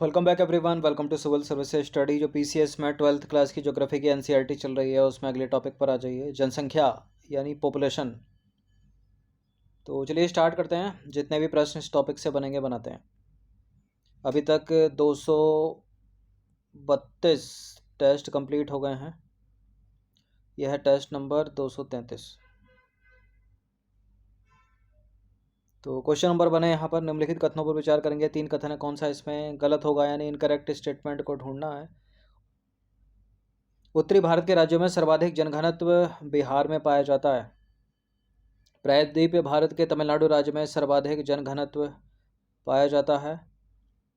Welcome back everyone. Welcome to civil services study. जो PCS में 12th class की geography की एनसीईआरटी चल रही है उसमें अगले टॉपिक पर आ जाइए, जनसंख्या यानी पॉपुलेशन। तो चलिए स्टार्ट करते हैं। जितने भी प्रश्न इस टॉपिक से बनेंगे बनाते हैं। अभी तक 232 टेस्ट कंप्लीट हो गए हैं। यह है टेस्ट नंबर 233। तो क्वेश्चन नंबर बने यहाँ पर। निम्नलिखित कथनों पर विचार करेंगे। 3 कथन है, कौन सा इसमें गलत होगा यानी इनकरेक्ट स्टेटमेंट को ढूंढना है। उत्तरी भारत के राज्यों में सर्वाधिक जनघनत्व बिहार में पाया जाता है। प्रायद्वीपीय भारत के तमिलनाडु राज्य में सर्वाधिक जनघनत्व पाया जाता है।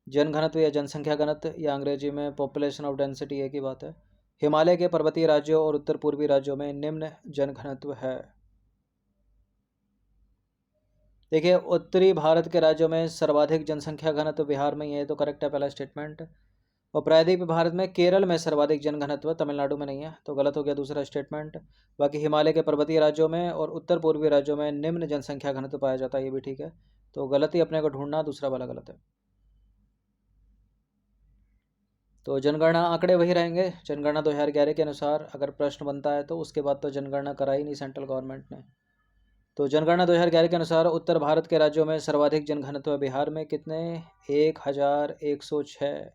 जनघनत्व या जनसंख्या घनत्व या अंग्रेजी में पॉपुलेशन ऑफ डेंसिटी एक ही बात है। हिमालय के पर्वतीय राज्यों और उत्तर पूर्वी राज्यों में निम्न जनघनत्व है। देखिए, उत्तरी भारत के राज्यों में सर्वाधिक जनसंख्या घनत्व बिहार में ही है, तो करेक्ट है पहला स्टेटमेंट। और प्रायद्वीपीय भारत में केरल में सर्वाधिक जनघनत्व, तमिलनाडु में नहीं है, तो गलत हो गया दूसरा स्टेटमेंट। बाकी हिमालय के पर्वतीय राज्यों में और उत्तर पूर्वी राज्यों में निम्न जनसंख्या घनत्व पाया जाता है, ये भी ठीक है। तो गलत ही अपने को ढूंढना, दूसरा वाला गलत है। तो जनगणना आंकड़े वही रहेंगे। जनगणना 2011 के अनुसार अगर प्रश्न बनता है तो उसके बाद तो जनगणना कराई नहीं सेंट्रल गवर्नमेंट ने। तो जनगणना 2011 के अनुसार उत्तर भारत के राज्यों में सर्वाधिक जनघनत्व बिहार में कितने? 1106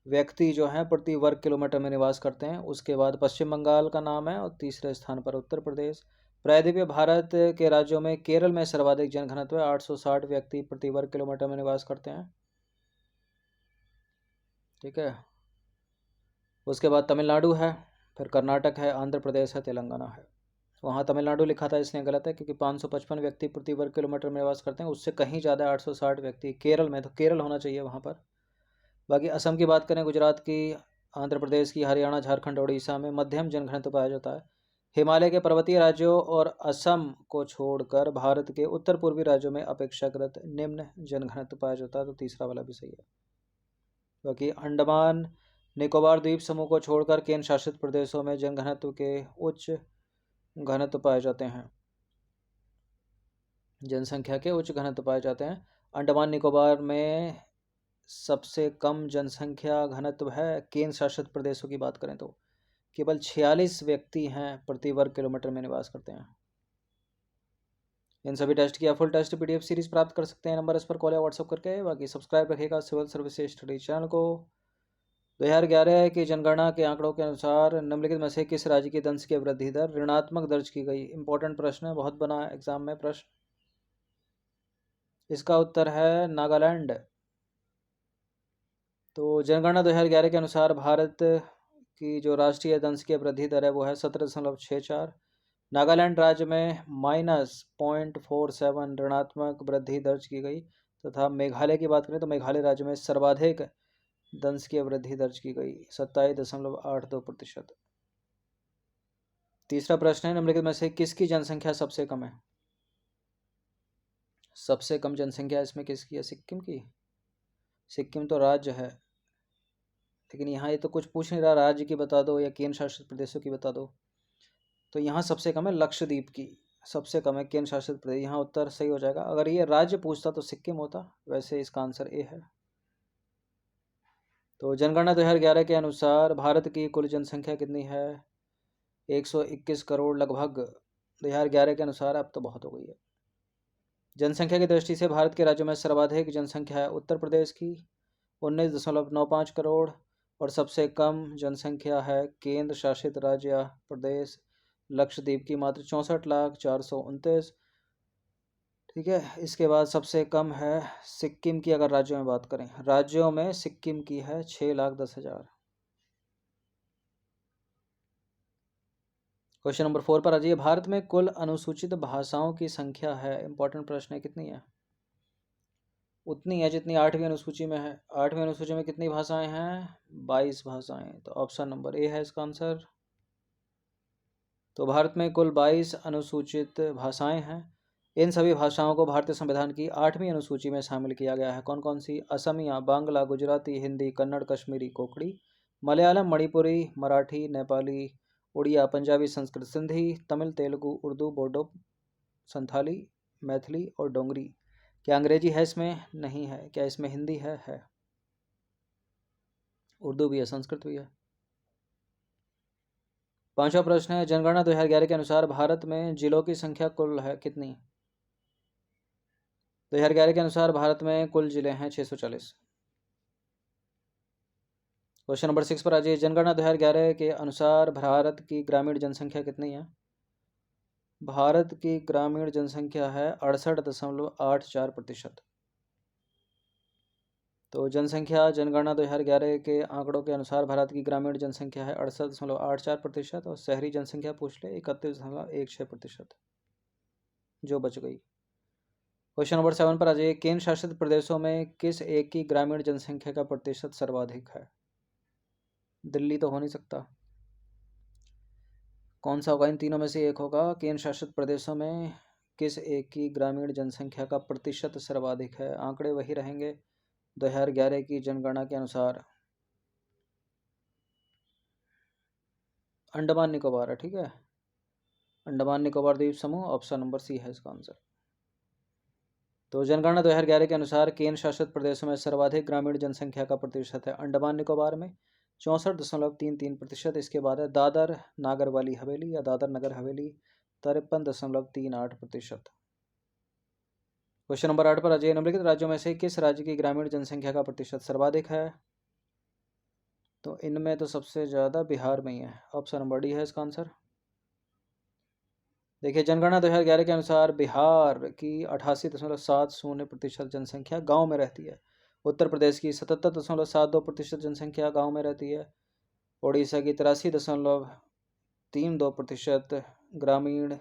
व्यक्ति जो हैं प्रति वर्ग किलोमीटर में निवास करते हैं। उसके बाद पश्चिम बंगाल का नाम है और तीसरे स्थान पर उत्तर प्रदेश। प्रायद्वीपीय भारत के राज्यों में केरल में सर्वाधिक जनघनत्व है, 860 व्यक्ति प्रति वर्ग किलोमीटर में निवास करते हैं। ठीक है। उसके बाद तमिलनाडु है, फिर कर्नाटक है, आंध्र प्रदेश है, तेलंगाना है। वहाँ तमिलनाडु लिखा था इसलिए गलत है, क्योंकि 555 व्यक्ति प्रति वर्ग किलोमीटर में निवास करते हैं, उससे कहीं ज़्यादा 860 व्यक्ति केरल में, तो केरल होना चाहिए वहाँ पर। बाकी असम की बात करें, गुजरात की, आंध्र प्रदेश की, हरियाणा, झारखंड, उड़ीसा में मध्यम जनघनत्व पाया जाता है। हिमालय के पर्वतीय राज्यों और असम को छोड़कर भारत के उत्तर पूर्वी राज्यों में अपेक्षाकृत निम्न जनघनत्व पाया जाता है, तो तीसरा वाला भी सही है। बाकी अंडमान निकोबार द्वीप समूह को छोड़कर केंद्र शासित प्रदेशों में जनघनत्व के उच्च घनत्व पाए जाते हैं। जनसंख्या के उच्च घनत्व पाए जाते हैं। अंडमान निकोबार में सबसे कम जनसंख्या घनत्व है। केंद्र शासित प्रदेशों की बात करें तो केवल 46 व्यक्ति हैं प्रति वर्ग किलोमीटर में निवास करते हैं। इन सभी टेस्ट की फुल टेस्ट पीडीएफ सीरीज प्राप्त कर सकते हैं नंबर इस पर कॉल या व्हाट्सअप करके। बाकी सब्सक्राइब रखिएगा सिविल सर्विसेज स्टडी चैनल को। 2011 की जनगणना के आंकड़ों के अनुसार निम्नलिखित में से किस राज्य की दंश की वृद्धि दर ऋणात्मक दर्ज की गई? इंपॉर्टेंट प्रश्न है, बहुत बना है एग्जाम में प्रश्न। इसका उत्तर है नागालैंड। तो जनगणना 2011 के अनुसार भारत की जो राष्ट्रीय दंश वृद्धि दर है वो है 17.64। नागालैंड राज्य में -0.47 ऋणात्मक वृद्धि दर्ज की गई। तथा मेघालय की बात करें तो मेघालय राज्य में सर्वाधिक दंश वृद्धि दर्ज की गई, 27.82%। तीसरा प्रश्न है, निम्नलिखित में से किसकी जनसंख्या सबसे कम है? सबसे कम जनसंख्या इसमें किसकी है? सिक्किम की। सिक्किम तो राज्य है, लेकिन यहाँ ये तो कुछ पूछ नहीं रहा राज्य की बता दो या केंद्र शासित प्रदेशों की बता दो। तो यहाँ सबसे कम है लक्षद्वीप की, सबसे कम है केंद्र शासित प्रदेश। यहाँ उत्तर सही हो जाएगा। अगर ये राज्य पूछता तो सिक्किम होता, वैसे इसका आंसर ए है। तो जनगणना 2011 के अनुसार भारत की कुल जनसंख्या कितनी है? 121 करोड़ लगभग। 2011 के अनुसार, अब तो बहुत हो गई है। जनसंख्या की दृष्टि से भारत के राज्यों में सर्वाधिक जनसंख्या है उत्तर प्रदेश की 19.95 करोड़, और सबसे कम जनसंख्या है केंद्र शासित राज्य प्रदेश लक्षद्वीप की, मात्र 64,429। ठीक है। इसके बाद सबसे कम है सिक्किम की। अगर राज्यों में बात करें, राज्यों में सिक्किम की है 6,10,000। क्वेश्चन नंबर 4 पर आ जाइए। भारत में कुल अनुसूचित भाषाओं की संख्या है, इंपॉर्टेंट प्रश्न है, कितनी है? उतनी है जितनी 8वीं अनुसूची में है। 8वीं अनुसूची में कितनी भाषाएं हैं? 22 भाषाएं। तो ऑप्शन नंबर ए है इसका आंसर। तो भारत में कुल 22 अनुसूचित भाषाएं हैं। इन सभी भाषाओं को भारतीय संविधान की 8वीं अनुसूची में शामिल किया गया है। कौन कौन सी? असमिया, बांग्ला, गुजराती, हिंदी, कन्नड़, कश्मीरी, कोंकणी, मलयालम, मणिपुरी, मराठी, नेपाली, उड़िया, पंजाबी, संस्कृत, सिंधी, तमिल, तेलुगु, उर्दू, बोडो, संथाली, मैथिली और डोगरी। क्या अंग्रेजी है इसमें? नहीं है। क्या इसमें हिंदी है? है। उर्दू भी है, संस्कृत भी है। पांचवा प्रश्न है, जनगणना 2011 के अनुसार भारत में जिलों की संख्या कुल है कितनी? 2011 के अनुसार भारत में कुल जिले हैं 640। क्वेश्चन नंबर 6 पर आ जाइए। जनगणना 2011 के अनुसार भारत की ग्रामीण जनसंख्या कितनी है? भारत की ग्रामीण जनसंख्या है 68.84%। तो जनसंख्या जनगणना 2011 के आंकड़ों के अनुसार भारत की ग्रामीण जनसंख्या है 68.84% और शहरी जनसंख्या पूछ ले 31.16%, जो बच गई। क्वेश्चन नंबर 7 पर आ जाइए। केंद्र शासित प्रदेशों में किस एक की ग्रामीण जनसंख्या का प्रतिशत सर्वाधिक है? दिल्ली तो हो नहीं सकता। कौन सा होगा? इन तीनों में से एक होगा। केंद्र शासित प्रदेशों में किस एक की ग्रामीण जनसंख्या का प्रतिशत सर्वाधिक है? आंकड़े वही रहेंगे 2011 की जनगणना के अनुसार। अंडमान निकोबार है, ठीक है। अंडमान निकोबार द्वीप समूह, ऑप्शन नंबर सी है इसका आंसर। तो जनगणना 2011 के अनुसार केंद्र शासित प्रदेशों में सर्वाधिक ग्रामीण जनसंख्या का प्रतिशत है अंडमान निकोबार में 64.33%। इसके बाद है दादर नागर वाली हवेली या दादर नगर हवेली 53.38%। क्वेश्चन नंबर 8 पर आ जाइए। निम्नलिखित राज्यों में से किस राज्य की ग्रामीण जनसंख्या का प्रतिशत सर्वाधिक है? तो इनमें तो सबसे ज़्यादा बिहार में ही है, ऑप्शन नंबर डी है इसका आंसर। देखिए, जनगणना 2011 के अनुसार बिहार की 88.70% जनसंख्या गांव में रहती है। उत्तर प्रदेश की 77.72% जनसंख्या गांव में रहती है। उड़ीसा की 83.32% ग्रामीण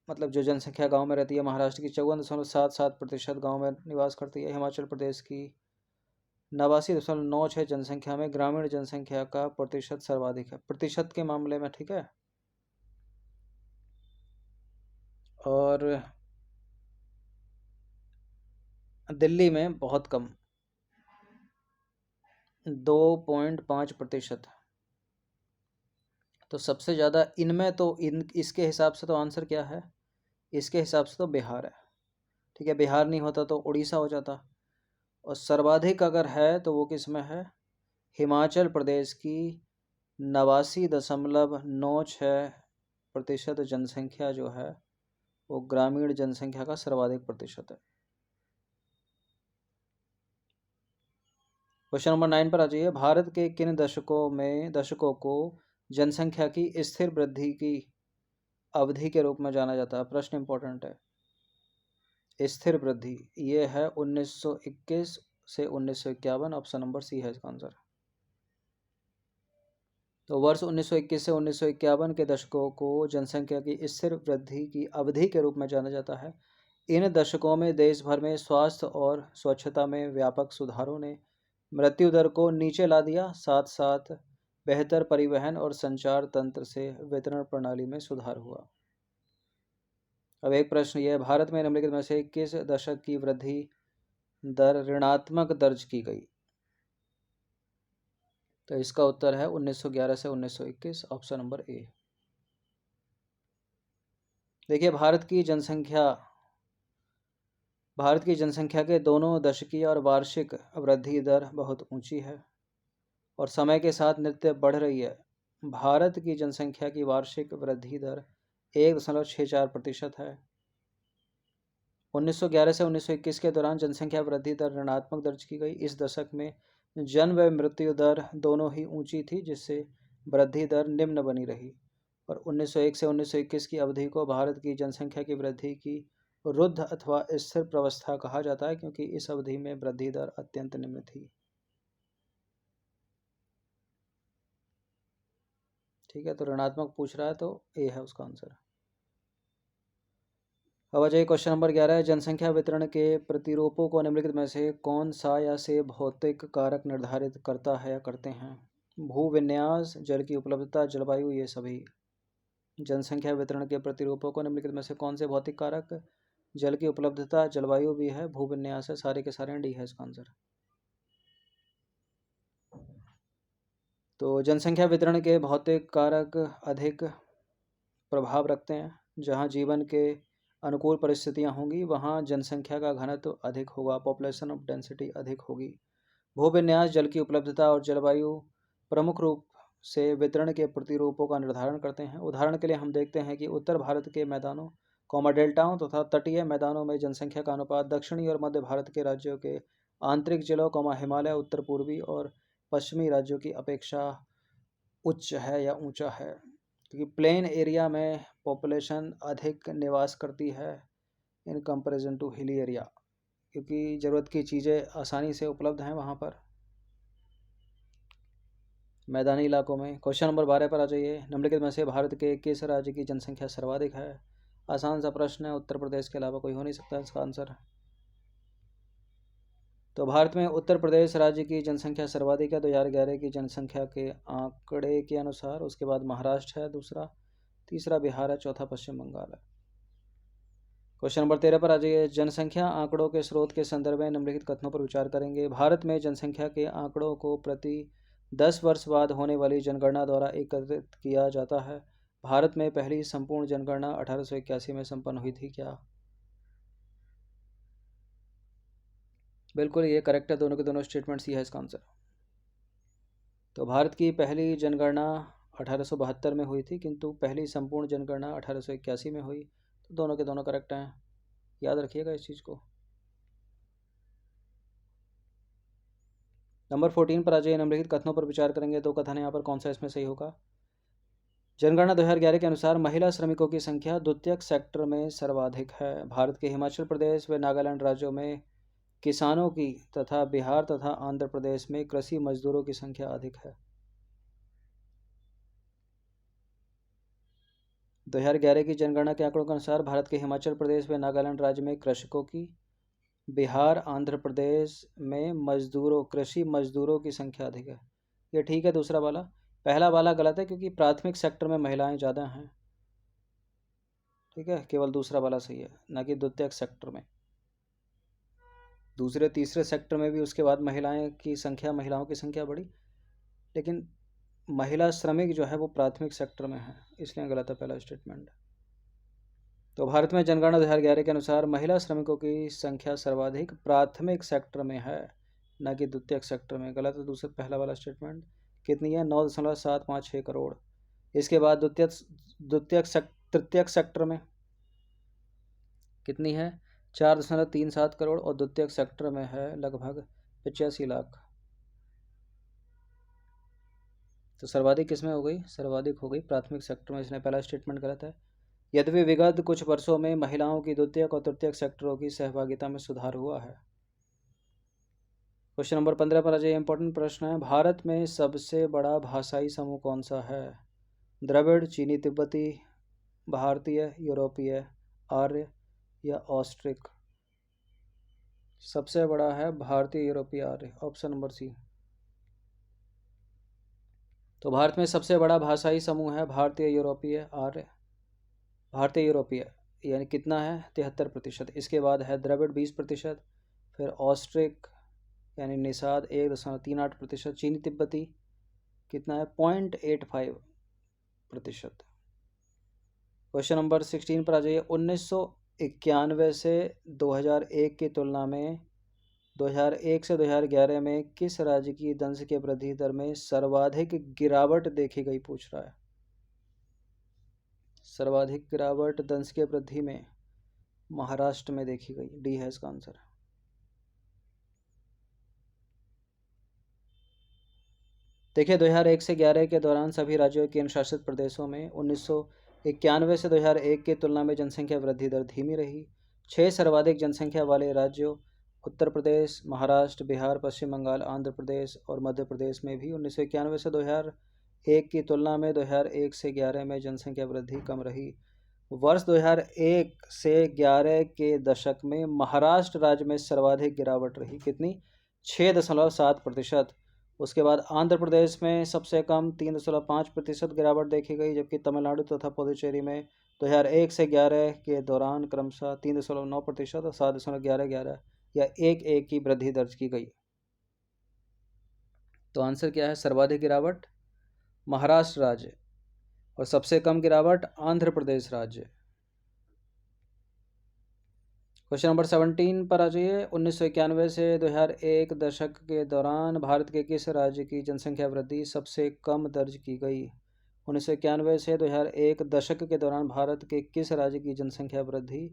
मतलब जो जनसंख्या गांव में रहती है। महाराष्ट्र की 54.77% गांव में निवास करती है। हिमाचल प्रदेश की 89.96 जनसंख्या में ग्रामीण जनसंख्या का प्रतिशत सर्वाधिक है, प्रतिशत के मामले में, ठीक है। और दिल्ली में बहुत कम, 2.5%। तो सबसे ज़्यादा इनमें तो इसके हिसाब से तो आंसर क्या है? इसके हिसाब से तो बिहार है, ठीक है। बिहार नहीं होता तो उड़ीसा हो जाता। और सर्वाधिक अगर है तो वो किस में है? हिमाचल प्रदेश की 89.96% जनसंख्या जो है वो ग्रामीण जनसंख्या का सर्वाधिक प्रतिशत है। क्वेश्चन नंबर 9 पर आ जाइए। भारत के किन दशकों को जनसंख्या की स्थिर वृद्धि की अवधि के रूप में जाना जाता है? प्रश्न इंपॉर्टेंट है। स्थिर वृद्धि ये है 1921 से 1951, ऑप्शन नंबर सी है इसका आंसर। तो वर्ष 1921 से 1951 के दशकों को जनसंख्या की स्थिर वृद्धि की अवधि के रूप में जाना जाता है। इन दशकों में देश भर में स्वास्थ्य और स्वच्छता में व्यापक सुधारों ने मृत्यु दर को नीचे ला दिया, साथ साथ बेहतर परिवहन और संचार तंत्र से वितरण प्रणाली में सुधार हुआ। अब एक प्रश्न ये है, भारत में निम्नलिखित में से किस दशक की वृद्धि दर ऋणात्मक दर्ज की गई? तो इसका उत्तर है 1911 से 1921, ऑप्शन नंबर ए। देखिए, भारत की जनसंख्या के दोनों दशकीय और वार्षिक वृद्धि दर बहुत ऊंची है और समय के साथ नित्य बढ़ रही है। भारत की जनसंख्या की वार्षिक वृद्धि दर 1.64% है। 1911 से 1921 के दौरान जनसंख्या वृद्धि दर ऋणात्मक दर्ज की गई। इस दशक में जन्म व मृत्यु दर दोनों ही ऊंची थी, जिससे वृद्धि दर निम्न बनी रही। और 1901 से 1921 की अवधि को भारत की जनसंख्या की वृद्धि की रुद्ध अथवा स्थिर प्रवस्था कहा जाता है, क्योंकि इस अवधि में वृद्धि दर अत्यंत निम्न थी। ठीक है, तो ऋणात्मक पूछ रहा है तो ए है उसका आंसर। अब आ जाइए क्वेश्चन नंबर 11 है, जनसंख्या वितरण के प्रतिरूपों को निम्नलिखित में से कौन सा या से भौतिक कारक निर्धारित करता है या करते हैं? भूविन्यास, जल की उपलब्धता, जलवायु, ये सभी। जनसंख्या वितरण के प्रतिरूपों को निम्नलिखित में से कौन से भौतिक कारक? जल की उपलब्धता, जलवायु भी है, भूविन्यास है, सारे के सारे डी है इसका आंसर। तो जनसंख्या वितरण के भौतिक कारक अधिक प्रभाव रखते हैं। जहाँ जीवन के अनुकूल परिस्थितियाँ होंगी वहाँ जनसंख्या का घनत्व अधिक होगा, पॉपुलेशन ऑफ डेंसिटी अधिक होगी। भूविन्यास, जल की उपलब्धता और जलवायु प्रमुख रूप से वितरण के प्रतिरूपों का निर्धारण करते हैं। उदाहरण के लिए हम देखते हैं कि उत्तर भारत के मैदानों, डेल्टाओं तथा तटीय मैदानों में जनसंख्या का अनुपात दक्षिणी और मध्य भारत के राज्यों के आंतरिक जिलों, हिमालय, उत्तर पूर्वी और पश्चिमी राज्यों की अपेक्षा उच्च है या ऊंचा है, क्योंकि प्लेन एरिया में पॉपुलेशन अधिक निवास करती है in comparison to hilly area, क्योंकि ज़रूरत की चीज़ें आसानी से उपलब्ध हैं वहाँ पर मैदानी इलाकों में। क्वेश्चन नंबर 12 पर आ जाइए। निम्नलिखित में से भारत के किस राज्य की जनसंख्या सर्वाधिक है? आसान सा प्रश्न है, उत्तर प्रदेश के अलावा कोई हो नहीं सकता इसका आंसर। तो भारत में उत्तर प्रदेश राज्य की जनसंख्या सर्वाधिक है 2011 की जनसंख्या के आंकड़े के अनुसार। उसके बाद महाराष्ट्र है दूसरा, तीसरा बिहार है, चौथा पश्चिम बंगाल है। क्वेश्चन नंबर 13 पर आ जाइए। जनसंख्या आंकड़ों के स्रोत के संदर्भ में निम्नलिखित कथनों पर विचार करेंगे। भारत में जनसंख्या के आंकड़ों को प्रति 10 वर्ष बाद होने वाली जनगणना द्वारा एकत्रित किया जाता है। भारत में पहली संपूर्ण जनगणना 1881 में संपन्न हुई थी क्या? बिल्कुल ये करेक्ट है, दोनों के दोनों स्टेटमेंट्स ही है इसका आंसर। तो भारत की पहली जनगणना 1872 में हुई थी, किंतु पहली संपूर्ण जनगणना 1881 में हुई। तो दोनों के दोनों करेक्ट हैं, याद रखिएगा इस चीज़ को। नंबर 14 पर आ जाइए। निम्नलिखित कथनों पर विचार करेंगे। दो कथन यहाँ पर, कौन सा इसमें सही होगा? जनगणना 2011 के अनुसार महिला श्रमिकों की संख्या द्वितीयक सेक्टर में सर्वाधिक है। भारत के हिमाचल प्रदेश व नागालैंड राज्यों में किसानों की तथा बिहार तथा आंध्र प्रदेश में कृषि मजदूरों की संख्या अधिक है। 2011 की जनगणना के आंकड़ों के अनुसार भारत के हिमाचल प्रदेश व नागालैंड राज्य में कृषकों की, बिहार आंध्र प्रदेश में कृषि मजदूरों की संख्या अधिक है। ये ठीक है दूसरा वाला। पहला वाला गलत है, क्योंकि प्राथमिक सेक्टर में महिलाएं ज़्यादा हैं। ठीक है, केवल दूसरा वाला सही है, ना कि द्वितीयक सेक्टर में। दूसरे तीसरे सेक्टर में भी उसके बाद महिलाओं की संख्या बढ़ी, लेकिन महिला श्रमिक जो है वो प्राथमिक सेक्टर में है, इसलिए गलत है पहला स्टेटमेंट। तो भारत में जनगणना 2011 के अनुसार महिला श्रमिकों की संख्या सर्वाधिक प्राथमिक सेक्टर में है, न कि द्वितीयक सेक्टर में। गलत है दूसरा पहला वाला स्टेटमेंट। कितनी है? 9.756 करोड़। इसके बाद तृतीयक सेक्टर में कितनी है? 4.37 करोड़, और द्वितीयक सेक्टर में है लगभग 85 लाख। तो सर्वाधिक किसमें हो गई? सर्वाधिक हो गई प्राथमिक सेक्टर में, इसने पहला स्टेटमेंट गलत है। यद्यपि विगत कुछ वर्षों में महिलाओं की द्वितीयक और तृतीयक सेक्टरों की सहभागिता में सुधार हुआ है। क्वेश्चन नंबर 15 पर आ जाइए। इंपॉर्टेंट प्रश्न है। भारत में सबसे बड़ा भाषाई समूह कौन सा है? द्रविड़, चीनी तिब्बती, भारतीय, यूरोपीय, आर्य या ऑस्ट्रिक? सबसे बड़ा है भारतीय, यूरोपीय, आर्य, ऑप्शन नंबर सी। तो भारत में सबसे बड़ा भाषाई समूह है भारतीय, यूरोपीय, आर्य। भारतीय यूरोपीय यानी कितना है? 73%। इसके बाद है द्रविड़ 20%, फिर ऑस्ट्रिक यानी निषाद 1.38%, चीनी तिब्बती कितना है? 0.85%। क्वेश्चन नंबर 16 पर आ जाइए। 1991 से 2001 की तुलना में 2001 से 2011 में किस राज्य की जनसंख्या वृद्धि दर में सर्वाधिक गिरावट देखी गई? पूछ रहा है। सर्वाधिक गिरावट जनसंख्या वृद्धि में महाराष्ट्र में देखी गई। डी है इसका आंसर। देखिए 2001 से 11 के दौरान सभी राज्यों केंद्र शासित प्रदेशों में 1991 से 2001 की तुलना में जनसंख्या वृद्धि दर धीमी रही। 6 सर्वाधिक जनसंख्या वाले राज्यों उत्तर प्रदेश, महाराष्ट्र, बिहार, पश्चिम बंगाल, आंध्र प्रदेश और मध्य प्रदेश में भी 1991 से 2001 की तुलना में 2001 से 11 में जनसंख्या वृद्धि कम रही। वर्ष 2001 से 11 के दशक में महाराष्ट्र राज्य में सर्वाधिक गिरावट रही। कितनी? 6.7%। उसके बाद आंध्र प्रदेश में सबसे कम 3.5% गिरावट देखी गई, जबकि तमिलनाडु तथा पुदुचेरी में 2001 से 11 के दौरान क्रमशः 3.9% और 7.11 या 1 की वृद्धि दर्ज की गई। तो आंसर क्या है? सर्वाधिक गिरावट महाराष्ट्र राज्य और सबसे कम गिरावट आंध्र प्रदेश राज्य। क्वेश्चन नंबर 17 पर आ जाइए। 1991 से 2001 दशक के दौरान भारत के किस राज्य की जनसंख्या वृद्धि सबसे कम दर्ज की गई? 1991 से 2001 दशक के दौरान भारत के किस राज्य की जनसंख्या वृद्धि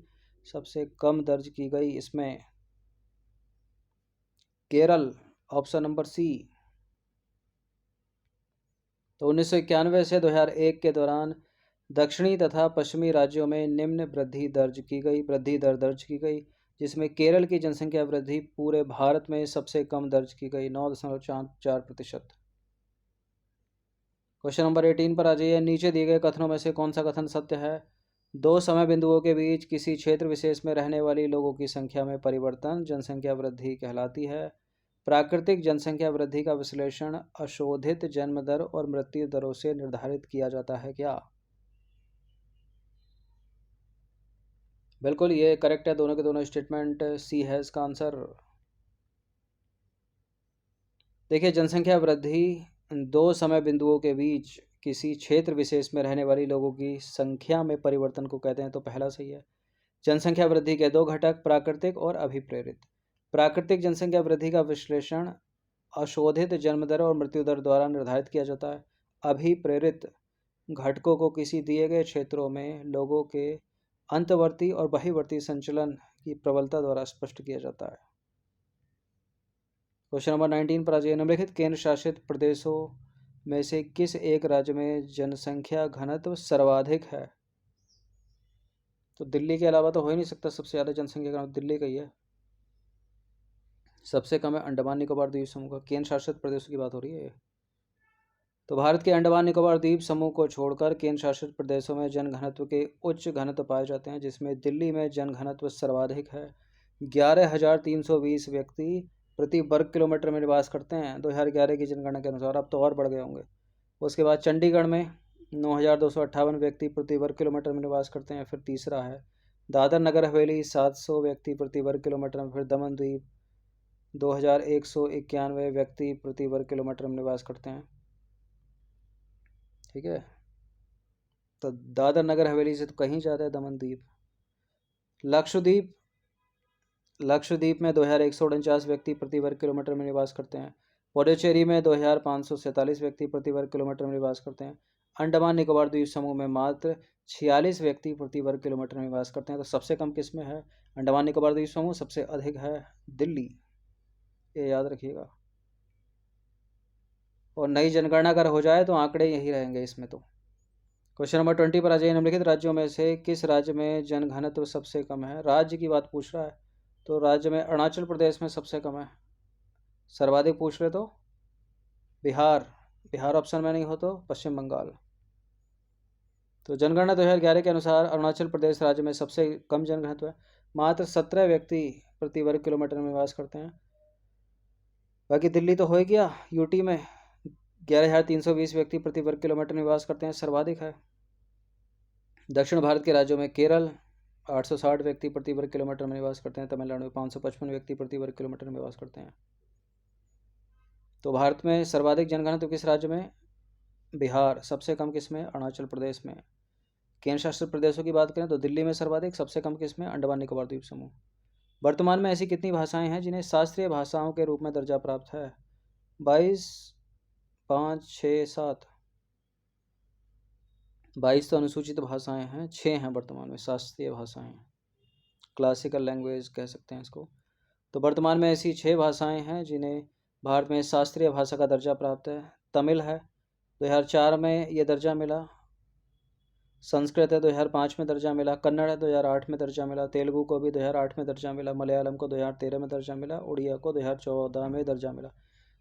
सबसे कम दर्ज की गई? इसमें केरल, ऑप्शन नंबर सी। तो 1991 से 2001 के दौरान दक्षिणी तथा पश्चिमी राज्यों में निम्न वृद्धि दर दर्ज की गई, जिसमें केरल की जनसंख्या वृद्धि पूरे भारत में सबसे कम दर्ज की गई, 9.4%। क्वेश्चन नंबर 18 पर आ जाइए। नीचे दिए गए कथनों में से कौन सा कथन सत्य है? दो समय बिंदुओं के बीच किसी क्षेत्र विशेष में रहने वाली लोगों की संख्या में परिवर्तन जनसंख्या वृद्धि कहलाती है। प्राकृतिक जनसंख्या वृद्धि का विश्लेषण अशोधित जन्म दर और मृत्यु दरों से निर्धारित किया जाता है क्या? बिल्कुल, ये करेक्ट है। दोनों के दोनों स्टेटमेंट सी है इसका आंसर। देखिए, जनसंख्या वृद्धि दो समय बिंदुओं के बीच किसी क्षेत्र विशेष में रहने वाली लोगों की संख्या में परिवर्तन को कहते हैं, तो पहला सही है। जनसंख्या वृद्धि के दो घटक, प्राकृतिक और अभिप्रेरित। प्राकृतिक जनसंख्या वृद्धि का विश्लेषण अशोधित जन्म दर और मृत्यु दर द्वारा निर्धारित किया जाता है। अभिप्रेरित घटकों को किसी दिए गए क्षेत्रों में लोगों के अंतवर्ती और बहिर्वर्ती संचलन की प्रबलता द्वारा स्पष्ट किया जाता है। क्वेश्चन नंबर 19 पर आ जाइए। निम्नलिखित केंद्र शासित प्रदेशों में से किस एक राज्य में जनसंख्या घनत्व सर्वाधिक है? तो दिल्ली के अलावा तो हो ही नहीं सकता। सबसे ज़्यादा जनसंख्या घनत्व दिल्ली का ही है। सबसे कम है अंडमान निकोबार द्वीप समूह का। केंद्र शासित प्रदेशों की बात हो रही है। तो भारत के अंडमान निकोबार द्वीप समूह को छोड़कर केंद्र शासित प्रदेशों में जनघनत्व के उच्च घनत्व पाए जाते हैं, जिसमें दिल्ली में जनघनत्व सर्वाधिक है। 11,320 व्यक्ति प्रति वर्ग किलोमीटर में निवास करते हैं 2011 की जनगणना के अनुसार। अब तो और बढ़ गए होंगे। उसके बाद चंडीगढ़ में 9,258 व्यक्ति प्रति वर्ग किलोमीटर में निवास करते हैं, फिर तीसरा है। दादर नगर हवेली 700 व्यक्ति प्रति वर्ग किलोमीटर में, फिर दमन द्वीप 2,191 व्यक्ति प्रति वर्ग किलोमीटर में निवास करते हैं। ठीक है, तो दादर नगर हवेली से तो कहीं ज़्यादा है दमन द्वीप। लक्षद्वीप में 2,149 व्यक्ति प्रति वर्ग किलोमीटर में निवास करते हैं। पुडुचेरी में 2,547 व्यक्ति प्रति वर्ग किलोमीटर में निवास करते हैं। अंडमान निकोबार द्वीप समूह में मात्र 46 व्यक्ति प्रति वर्ग किलोमीटर में निवास करते हैं। तो सबसे कम किस में है? अंडमान निकोबार द्वीप समूह। सबसे अधिक है दिल्ली, ये याद रखिएगा। और नई जनगणना अगर हो जाए तो आंकड़े यही रहेंगे इसमें। तो क्वेश्चन नंबर 20 पर आ जाइए। निम्नलिखित राज्यों में से किस राज्य में जनघनत्व सबसे कम है? राज्य की बात पूछ रहा है, तो राज्य में अरुणाचल प्रदेश में सबसे कम है। सर्वाधिक पूछ रहे तो बिहार ऑप्शन में नहीं हो तो पश्चिम बंगाल। तो जनगणना 2011 के अनुसार अरुणाचल प्रदेश राज्य में सबसे कम जनघनत्व है। मात्र 17 व्यक्ति प्रति वर्ग किलोमीटर में निवास करते हैं। बाकी दिल्ली तो हो ही गया। यूटी में 11,320 व्यक्ति प्रति वर्ग किलोमीटर निवास करते हैं, सर्वाधिक है। दक्षिण भारत के राज्यों में केरल 860 व्यक्ति प्रति वर्ग किलोमीटर में निवास करते हैं। तमिलनाडु में 555 व्यक्ति प्रति वर्ग किलोमीटर में निवास करते हैं। तो भारत में सर्वाधिक जनघनत्व किस राज्य में? बिहार। सबसे कम किस में? अरुणाचल प्रदेश में। केंद्र शासित प्रदेशों की बात करें तो दिल्ली में सर्वाधिक, सबसे कम किस में? अंडमान निकोबार द्वीप समूह। वर्तमान में ऐसी कितनी भाषाएं हैं जिन्हें शास्त्रीय भाषाओं के रूप में दर्जा प्राप्त है? 22, 5, 6, 7। 22 तो अनुसूचित भाषाएं हैं, 6 हैं वर्तमान में शास्त्रीय भाषाएं, क्लासिकल लैंग्वेज कह सकते हैं इसको। तो वर्तमान में ऐसी 6 भाषाएं हैं जिन्हें भारत में शास्त्रीय भाषा का दर्जा प्राप्त है। तमिल है, 2004 में ये दर्जा मिला। संस्कृत है, 2005 में दर्जा मिला। कन्नड़ है, 2008 में दर्जा मिला। तेलुगु को भी 2008 में दर्जा मिला। मलयालम को 2013 में दर्जा मिला। उड़िया को 2014 में दर्जा मिला।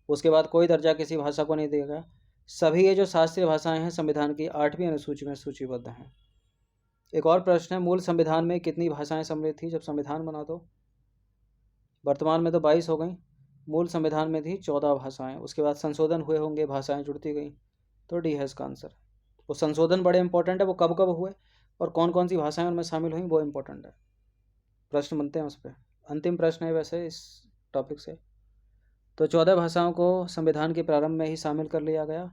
उसके बाद कोई दर्जा किसी भाषा को नहीं देगा। सभी ये जो शास्त्रीय भाषाएं हैं संविधान की 8वीं अनुसूची में सूचीबद्ध हैं। एक और प्रश्न है, मूल संविधान में कितनी भाषाएं सम्मिलित थी जब संविधान बना? तो वर्तमान में तो 22 हो गई। मूल संविधान में थी 14 भाषाएं। उसके बाद संशोधन हुए होंगे, भाषाएं जुड़ती गई। तो डी है इसका आंसर। वो संशोधन बड़े इंपॉर्टेंट है, वो कब कब हुए और कौन कौन सी भाषाएं उनमें शामिल हुई, वो इंपॉर्टेंट है। प्रश्न बनते हैं उस पर। अंतिम प्रश्न है वैसे इस टॉपिक से। तो 14 भाषाओं को संविधान के प्रारंभ में ही शामिल कर लिया गया।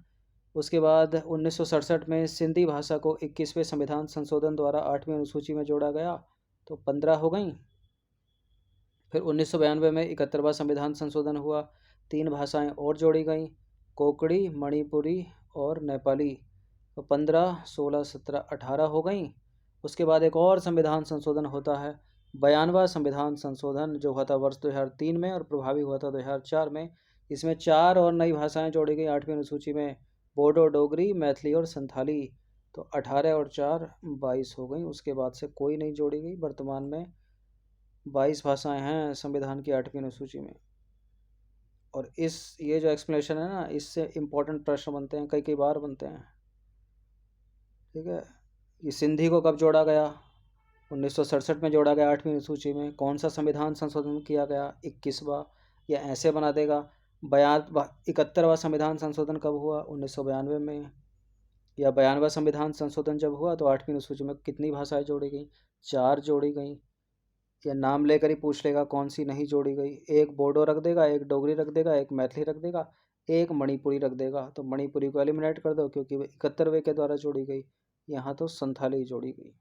उसके बाद 1967 में सिंधी भाषा को 21वें संविधान संशोधन द्वारा 8वीं अनुसूची में जोड़ा गया, तो 15 हो गई। फिर 1992 में 71वां संविधान संशोधन हुआ, 3 भाषाएं और जोड़ी गईं, कोंकणी, मणिपुरी और नेपाली। तो 15, 16, 17, 18 हो गई। उसके बाद एक और संविधान संशोधन होता है, 92वां संविधान संशोधन, जो हुआ था वर्ष 2003 में और प्रभावी हुआ था 2004 में। इसमें 4 और नई भाषाएं जोड़ी गई 8वीं अनुसूची में, बोडो, डोगरी, मैथिली और संथाली। तो 18 और 4 22 हो गई। उसके बाद से कोई नहीं जोड़ी गई। वर्तमान में 22 भाषाएं हैं संविधान की 8वीं अनुसूची में। और ये जो एक्सप्लेनेशन है ना, इससे इम्पोर्टेंट प्रश्न बनते हैं, कई कई बार बनते हैं। ठीक है। ये सिंधी को कब जोड़ा गया? 1967 में जोड़ा गया 8वीं अनुसूची में। कौन सा संविधान संशोधन किया गया? 21वां। या ऐसे बना देगा, 71वां संविधान संशोधन कब हुआ? 1992 में। या 92वां संविधान संशोधन जब हुआ तो 8वीं अनुसूची में कितनी भाषाएं जोड़ी गई? 4 जोड़ी गई। या नाम लेकर ही पूछ लेगा कौन सी नहीं जोड़ी गई। एक बोडो रख देगा, एक डोगरी रख देगा, एक मैथिली रख देगा, एक मणिपुरी रख देगा। तो मणिपुरी को एलिमिनेट कर दो क्योंकि 71वें के द्वारा जोड़ी गई। यहाँ तो संथाली जोड़ी गई।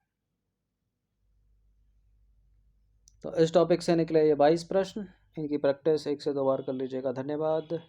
तो इस टॉपिक से निकले ये 22 प्रश्न। इनकी प्रैक्टिस 1 से 2 बार कर लीजिएगा। धन्यवाद।